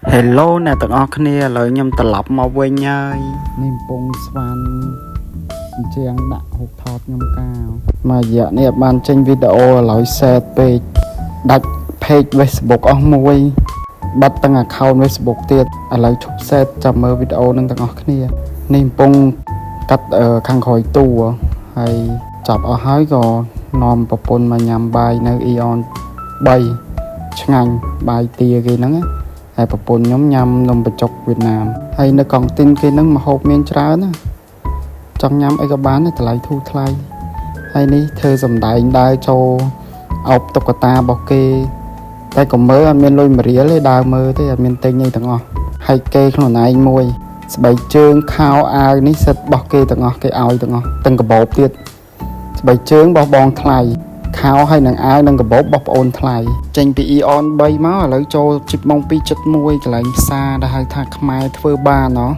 Hello អ្នកទាំងអស់គ្នាឥឡូវខ្ញុំត្រឡប់មកវិញហើយនេះកំពុងស្វានជាងដាក់ហូបថតខ្ញុំកាលមួយរយៈនេះបានចេញវីដេអូឥឡូវសេតពេកដាច់ page Facebook អស់មួយបាត់ទាំង account Facebook ទៀតឥឡូវឈប់សេតចាំមើលវីដេអូនឹងទាំងអស់គ្នានេះកំពុងកាត់ខាងក្រោយទូហើយចាប់អស់ហើយក៏នាំប្រពន្ធមកញ៉ាំបាយនៅ Eon 3ឆ្ងាញ់បាយទាគេហ្នឹងហើយប្រពន្ធខ្ញុំញ៉ាំនំបញ្ចុកវៀតណាមហើយនៅកង់ទីនគេហ្នឹងម្ហូបមានច្រើនណាចង់ញ៉ាំអីក៏បានដែរតម្លៃធូរថ្លៃហើយនេះធ្វើសម្ដែងដើរចូលអោបតុក្កតារបស់គេតែក៏មើលអត់មានលុយ1រៀលទេដើរមើលទេអត់មានទិញអីទាំងអស់ហើយគេខ្លួនឯងមួយស្បែកជើងខោអាវនេះសិតរបស់គេទាំងអស់គេឲ្យទាំងអស់ទាំងកាបូបទៀតស្បែកជើងរបស់បងថ្លៃខោហើយនឹងអាវនឹងកាបូបរបស់ប្អូនថ្លៃចេញពី Eon 3មកឥឡូវចូលជីបម៉ោង 2:71 កន្លែងផ្សារដែលហៅថាខ្មែរធ្វើបានហ៎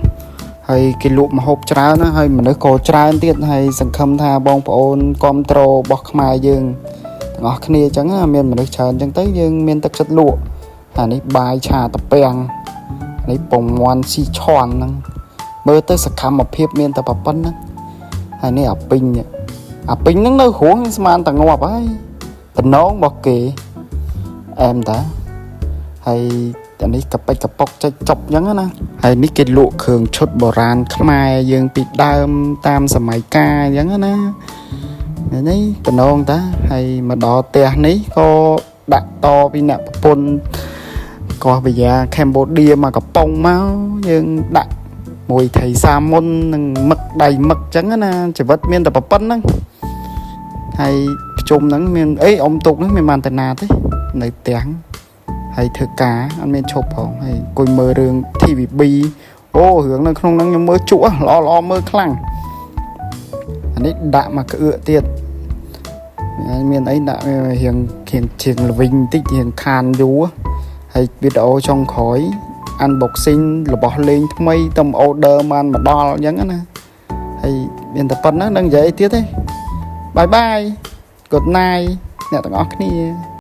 ហើយគេលក់ម្ហូបច្រើនណាហើយមនុស្សក៏ច្រើនទៀតហើយសង្ឃឹមថាបងប្អូនគាំទ្ររបស់ខ្មែរយើងទាំងអស់គ្នាអញ្ចឹងមានមនុស្សច្រើនអញ្ចឹងទៅយើងមានទឹកចិត្តលក់អានេះបាយឆាតាពាំងនេះពងមាន់ស៊ីឆាន់ហ្នឹងមើលទៅសកម្មភាពមានតែប៉ុណ្្នឹងហើយនេះអាពីងហ្នឹងនៅហួងស្មានតែងាប់ហើយតំណងរបស់គេអែមតាហើយអានេះកប៉ិចកប៉ុកចុចចប់អញ្ចឹងណាហើយនេះគេលក់គ្រឿងឈុតបុរាណខ្មែរយើងពីដើមតាមសម័យកាលអញ្ចឹងណានេះតំណងតាហើយមកដល់ផ្ទះនេះក៏ដាក់តពីអ្នកប្រពន្ធកោះវិយាកម្ពុជាមកកំប៉ុងមកយើងដាក់មួយថៃសាមុននឹងមឹកដៃមឹកអញ្ចឹងណាជីវិតមានតែប៉ុណ្្នឹងហើយប្រជុំហ្នឹងមានអីអ៊ំទុកហ្នឹងមានបានតាណាទេនៅផ្ទះហើយធ្វើការអត់មានឈប់ផងហើយអង្គុយមើលរឿង TVB អូរឿងនៅក្នុងហ្នឹងខ្ញុំមើលជក់ល្អមើលខ្លាំងអានេះដាក់មកក្អឿកទៀតមានអីដាក់រៀងជាងល្វីងបន្តិចរៀងខានយូរហើយវីដេអូចុងក្រោយ unboxing របស់លេងថ្មីតំ order បានមកដល់អញ្ចឹងណាហើយមានតែប៉ុណ្ណឹងនឹងនិយាយទៀតទេបាយបាយ Good night អ្នកទាំងអស់គ្នា